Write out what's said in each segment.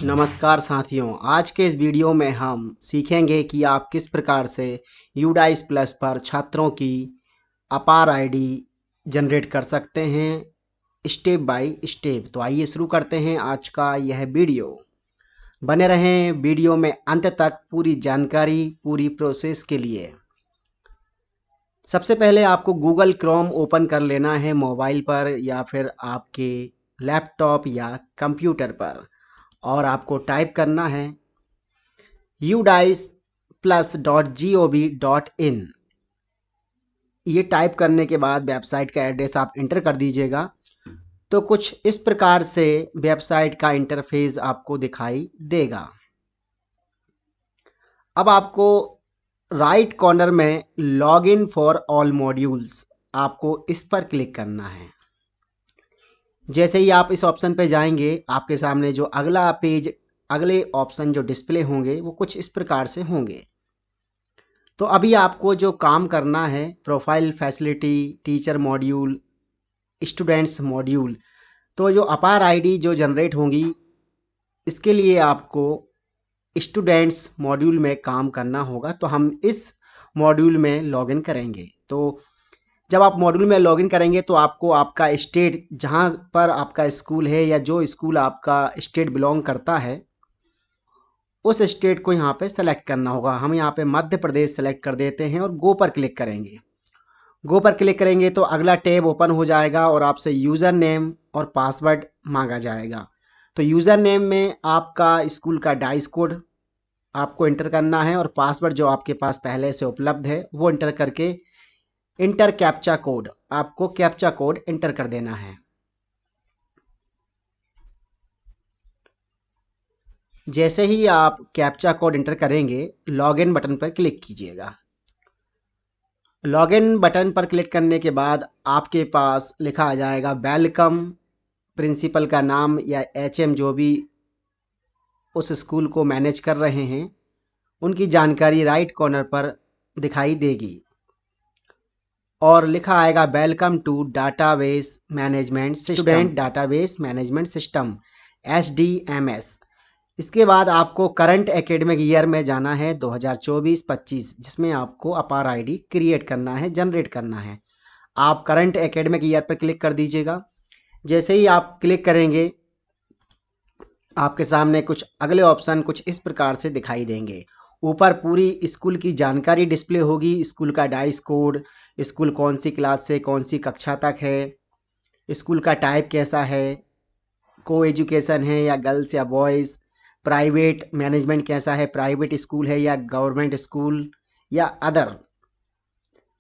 नमस्कार साथियों, आज के इस वीडियो में हम सीखेंगे कि आप किस प्रकार से यूडाइस प्लस पर छात्रों की अपार आईडी जनरेट कर सकते हैं स्टेप बाय स्टेप। तो आइए शुरू करते हैं आज का यह वीडियो। बने रहें वीडियो में अंत तक पूरी जानकारी, पूरी प्रोसेस के लिए। सबसे पहले आपको गूगल क्रोम ओपन कर लेना है मोबाइल पर या फिर आपके लैपटॉप या कंप्यूटर पर, और आपको टाइप करना है udice+.gov.in। ये टाइप करने के बाद वेबसाइट का एड्रेस आप इंटर कर दीजिएगा। तो कुछ इस प्रकार से वेबसाइट का इंटरफेस आपको दिखाई देगा। अब आपको राइट कॉर्नर में log in for all modules, आपको इस पर क्लिक करना है। जैसे ही आप इस ऑप्शन पे जाएंगे, आपके सामने जो अगला पेज, अगले ऑप्शन जो डिस्प्ले होंगे वो कुछ इस प्रकार से होंगे। तो अभी आपको जो काम करना है, profile facility, teacher module, students module, तो जो अपार आईडी जो जनरेट होंगी, इसके लिए आपको स्टूडेंट्स मॉड्यूल में काम करना होगा। तो हम इस मॉड्यूल में लॉगिन करेंगे। तो जब आप मॉड्यूल में लॉगिन करेंगे तो आपको आपका स्टेट, जहाँ पर आपका स्कूल है या जो स्कूल आपका स्टेट बिलोंग करता है, उस स्टेट को यहाँ पे सेलेक्ट करना होगा। हम यहाँ पे मध्य प्रदेश सेलेक्ट कर देते हैं और गो पर क्लिक करेंगे। गो पर क्लिक करेंगे तो अगला टैब ओपन हो जाएगा और आपसे यूज़र नेम और पासवर्ड मांगा जाएगा। तो यूज़र नेम में आपका स्कूल का डाइस कोड आपको इंटर करना है और पासवर्ड जो आपके पास पहले से उपलब्ध है वो इंटर करके इंटर कैप्चा कोड, आपको कैप्चा कोड इंटर कर देना है। जैसे ही आप कैप्चा कोड इंटर करेंगे, लॉगिन बटन पर क्लिक कीजिएगा। लॉगिन बटन पर क्लिक करने के बाद आपके पास लिखा आ जाएगा वेलकम, प्रिंसिपल का नाम या एचएम जो भी उस स्कूल को मैनेज कर रहे हैं उनकी जानकारी राइट कॉर्नर पर दिखाई देगी और लिखा आएगा welcome to database management system, student database management system SDMS। इसके बाद आपको करंट एकेडमिक ईयर में जाना है 2024-25, जिसमें आपको अपार आईडी क्रिएट करना है, जनरेट करना है। आप करंट एकेडमिक ईयर पर क्लिक कर दीजिएगा। जैसे ही आप क्लिक करेंगे, आपके सामने कुछ अगले ऑप्शन कुछ इस प्रकार से दिखाई देंगे। ऊपर पूरी स्कूल की जानकारी डिस्प्ले होगी, स्कूल का डाइस कोड, स्कूल कौन सी क्लास से कौन सी कक्षा तक है, स्कूल का टाइप कैसा है, को एजुकेशन है या गर्ल्स या बॉयज़, प्राइवेट मैनेजमेंट कैसा है, प्राइवेट स्कूल है या गवर्नमेंट स्कूल या अदर।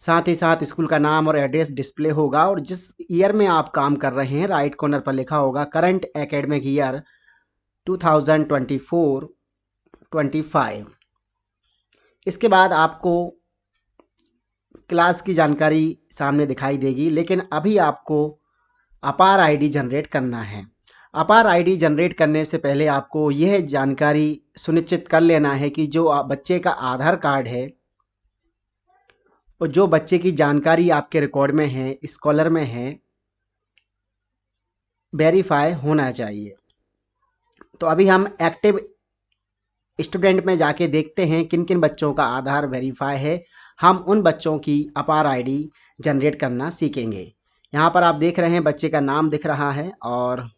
साथ ही साथ स्कूल का नाम और एड्रेस डिस्प्ले होगा और जिस ईयर में आप काम कर रहे हैं राइट कॉर्नर पर लिखा होगा करंट एकेडमिक ईयर 2024-25। इसके बाद आपको क्लास की जानकारी सामने दिखाई देगी, लेकिन अभी आपको अपार आईडी जनरेट करना है। अपार आईडी जनरेट करने से पहले आपको यह जानकारी सुनिश्चित कर लेना है कि जो बच्चे का आधार कार्ड है और जो बच्चे की जानकारी आपके रिकॉर्ड में है, स्कॉलर में है, वेरीफाई होना चाहिए। तो अभी हम एक्टिव स्टूडेंट में जाके देखते हैं किन किन बच्चों का आधार वेरीफाई है। हम उन बच्चों की अपार आईडी जनरेट करना सीखेंगे। यहाँ पर आप देख रहे हैं बच्चे का नाम दिख रहा है और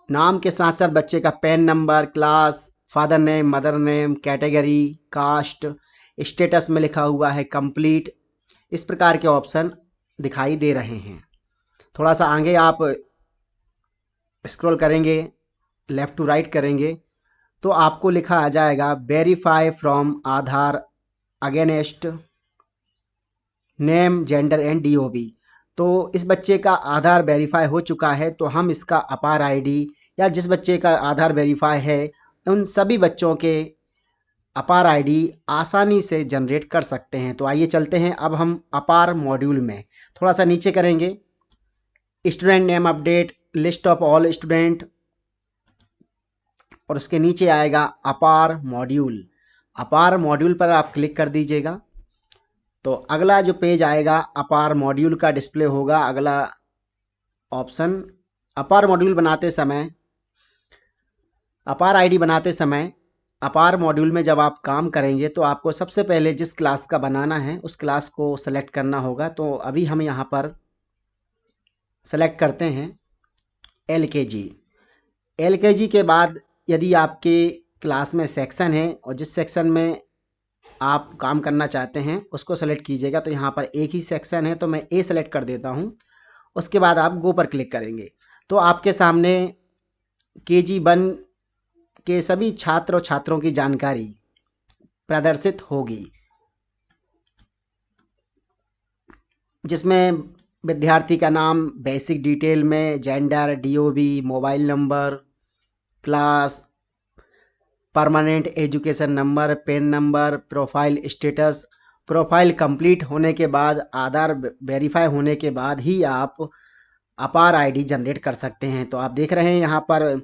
नाम के साथ साथ बच्चे का PAN number, class, father name, mother name, category, caste, status में लिखा हुआ है कंप्लीट। इस प्रकार के ऑप्शन दिखाई दे रहे हैं। थोड़ा सा आगे आप स्क्रॉल करेंगे, लेफ़्ट टू राइट करेंगे तो आपको लिखा आ जाएगा verify from Aadhaar against name, gender and DOB। तो इस बच्चे का आधार वेरीफाई हो चुका है, तो हम इसका अपार आईडी या जिस बच्चे का आधार वेरीफाई है उन सभी बच्चों के अपार आईडी आसानी से जनरेट कर सकते हैं। तो आइए चलते हैं अब हम अपार मॉड्यूल में। थोड़ा सा नीचे करेंगे, student name update, list of all student, और उसके नीचे आएगा अपार मॉड्यूल। अपार मॉड्यूल पर आप क्लिक कर दीजिएगा। तो अगला जो पेज आएगा अपार मॉड्यूल का डिस्प्ले होगा। अगला ऑप्शन अपार मॉड्यूल बनाते समय, अपार आईडी बनाते समय अपार मॉड्यूल में जब आप काम करेंगे तो आपको सबसे पहले जिस क्लास का बनाना है उस क्लास को सेलेक्ट करना होगा। तो अभी हम यहाँ पर सेलेक्ट करते हैं LKG। LKG के बाद यदि आपके क्लास में सेक्शन है और जिस सेक्शन में आप काम करना चाहते हैं उसको सेलेक्ट कीजिएगा। तो यहाँ पर एक ही सेक्शन है तो मैं A सेलेक्ट कर देता हूँ। उसके बाद आप गो पर क्लिक करेंगे तो आपके सामने KG1 के सभी छात्र और छात्रों की जानकारी प्रदर्शित होगी, जिसमें विद्यार्थी का नाम बेसिक डिटेल में, gender, DOB, mobile number, class, permanent education number, PAN number, profile status. Profile complete होने के बाद, आधार वेरीफाई होने के बाद ही आप अपार आईडी जनरेट कर सकते हैं। तो आप देख रहे हैं यहाँ पर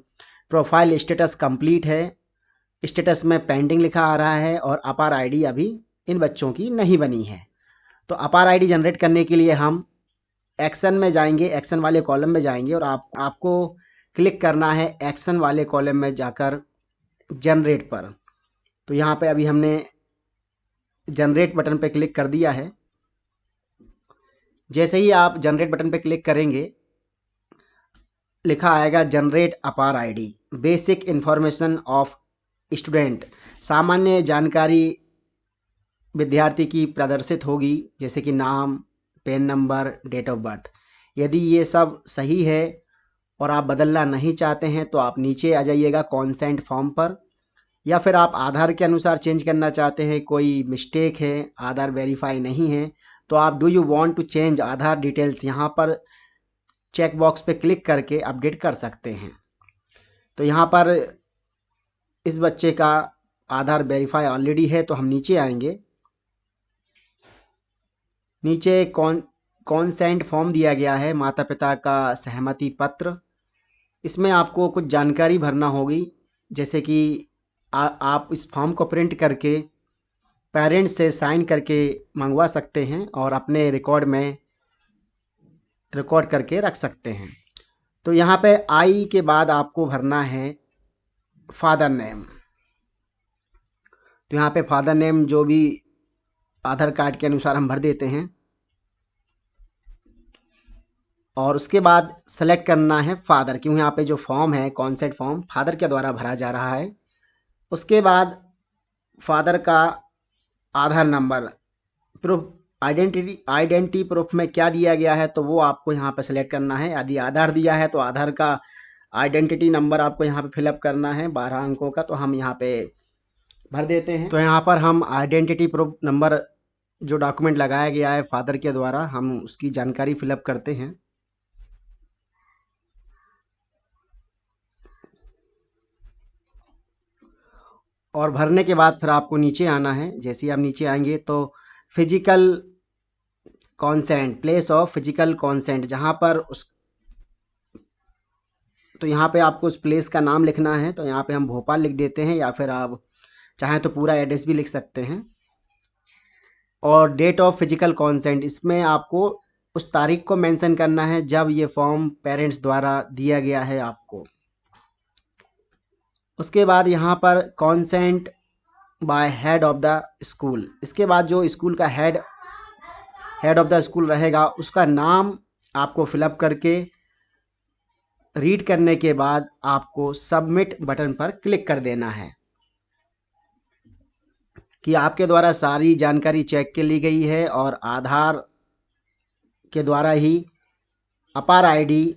प्रोफाइल स्टेटस कंप्लीट है, स्टेटस में पेंडिंग लिखा आ रहा है और अपार आईडी अभी इन बच्चों की नहीं बनी है। तो अपार आईडी जनरेट करने के लिए हम एक्शन में जाएंगे, एक्शन वाले कॉलम में जाएंगे और आपको क्लिक करना है एक्शन वाले कॉलम में जाकर जनरेट पर। तो यहाँ पे अभी हमने जनरेट बटन पे क्लिक कर दिया है। जैसे ही आप जनरेट बटन पे क्लिक करेंगे लिखा आएगा generate APAAR ID, basic information of student. सामान्य जानकारी विद्यार्थी की प्रदर्शित होगी, जैसे कि नाम, PEN number, date of birth. यदि ये सब सही है और आप बदलना नहीं चाहते हैं तो आप नीचे आ जाइएगा कॉन्सेंट फॉर्म पर, या फिर आप आधार के अनुसार चेंज करना चाहते हैं, कोई मिस्टेक है, आधार वेरीफाई नहीं है, तो आप do you want to change Aadhaar details यहाँ पर चेक बॉक्स पे क्लिक करके अपडेट कर सकते हैं। तो यहाँ पर इस बच्चे का आधार वेरीफाई ऑलरेडी है तो हम नीचे आएंगे। नीचे कॉन्सेंट फॉर्म दिया गया है, माता पिता का सहमति पत्र। इसमें आपको कुछ जानकारी भरना होगी, जैसे कि आप इस फॉर्म को प्रिंट करके पेरेंट्स से साइन करके मंगवा सकते हैं और अपने रिकॉर्ड में रिकॉर्ड करके रख सकते हैं। तो यहाँ पे आई के बाद आपको भरना है फादर नेम। तो यहाँ पे फादर नेम जो भी आधार कार्ड के अनुसार हम भर देते हैं और उसके बाद सेलेक्ट करना है फादर, क्योंकि यहाँ पे जो फॉर्म है कॉन्सेंट फॉर्म फादर के द्वारा भरा जा रहा है। उसके बाद फादर का आधार नंबर, प्रूफ, आइडेंटिटी प्रूफ में क्या दिया गया है तो वो आपको यहाँ पे सेलेक्ट करना है। यदि आधार दिया है तो आधार का आइडेंटिटी नंबर आपको यहाँ पे फिलअप करना है 12 अंकों का, तो हम यहाँ पे भर देते हैं। तो यहाँ पर हम आइडेंटिटी प्रूफ नंबर जो डॉक्यूमेंट लगाया गया है फादर के द्वारा, हम उसकी जानकारी फिलअप करते हैं। और भरने के बाद फिर आपको नीचे आना है। जैसे ही आप नीचे आएंगे तो physical consent, place of physical consent, जहाँ पर उस, तो यहाँ पे आपको उस प्लेस का नाम लिखना है। तो यहाँ पे हम भोपाल लिख देते हैं, या फिर आप चाहें तो पूरा एड्रेस भी लिख सकते हैं। और डेट ऑफ फिजिकल कॉन्सेंट, इसमें आपको उस तारीख को मेंशन करना है जब ये फॉर्म पेरेंट्स द्वारा दिया गया है आपको। उसके बाद यहाँ पर consent by head of the school, इसके बाद जो स्कूल का हेड ऑफ द स्कूल रहेगा उसका नाम आपको फिलअप करके रीड करने के बाद आपको सबमिट बटन पर क्लिक कर देना है कि आपके द्वारा सारी जानकारी चेक कर ली गई है और आधार के द्वारा ही अपार आईडी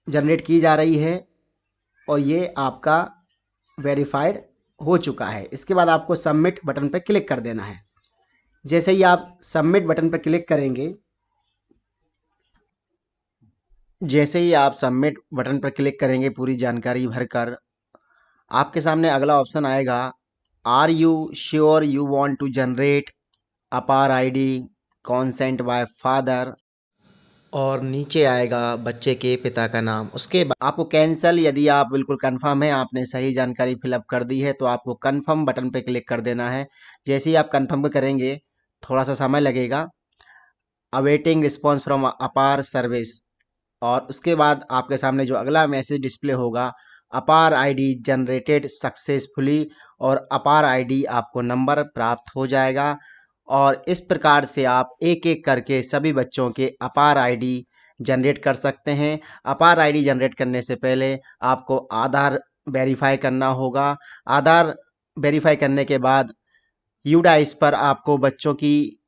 जनरेट की जा रही है और ये आपका वेरीफाइड हो चुका है। इसके बाद आपको सबमिट बटन पर क्लिक कर देना है। जैसे ही आप सबमिट बटन पर क्लिक करेंगे, जैसे ही आप सबमिट बटन पर क्लिक करेंगे पूरी जानकारी भरकर, आपके सामने अगला ऑप्शन आएगा, are you sure you want to generate APAAR ID consent by father, और नीचे आएगा बच्चे के पिता का नाम। उसके बाद आपको कैंसिल, यदि आप बिल्कुल कंफर्म है, आपने सही जानकारी फिलअप कर दी है तो आपको कंफर्म बटन पे क्लिक कर देना है। जैसे ही आप कंफर्म करेंगे थोड़ा सा समय लगेगा। अवेटिंग रिस्पॉन्स फ्रॉम अपार सर्विस, और उसके बाद आपके सामने जो अगला मैसेज डिस्प्ले होगा, अपार आईडी जनरेटेड सक्सेसफुली, और अपार आईडी आपको नंबर प्राप्त हो जाएगा। और इस प्रकार से आप एक एक करके सभी बच्चों के अपार आईडी जनरेट कर सकते हैं। अपार आईडी जनरेट करने से पहले आपको आधार वेरीफाई करना होगा। आधार वेरीफाई करने के बाद यूडाइस पर आपको बच्चों की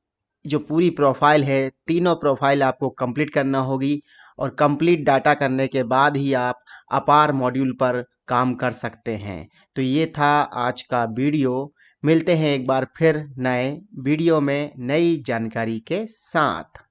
जो पूरी प्रोफाइल है, तीनों प्रोफाइल आपको कंप्लीट करना होगी, और कंप्लीट डाटा करने के बाद ही आप अपार मॉड्यूल पर काम कर सकते हैं। तो ये था आज का वीडियो। मिलते हैं एक बार फिर नए वीडियो में नई जानकारी के साथ।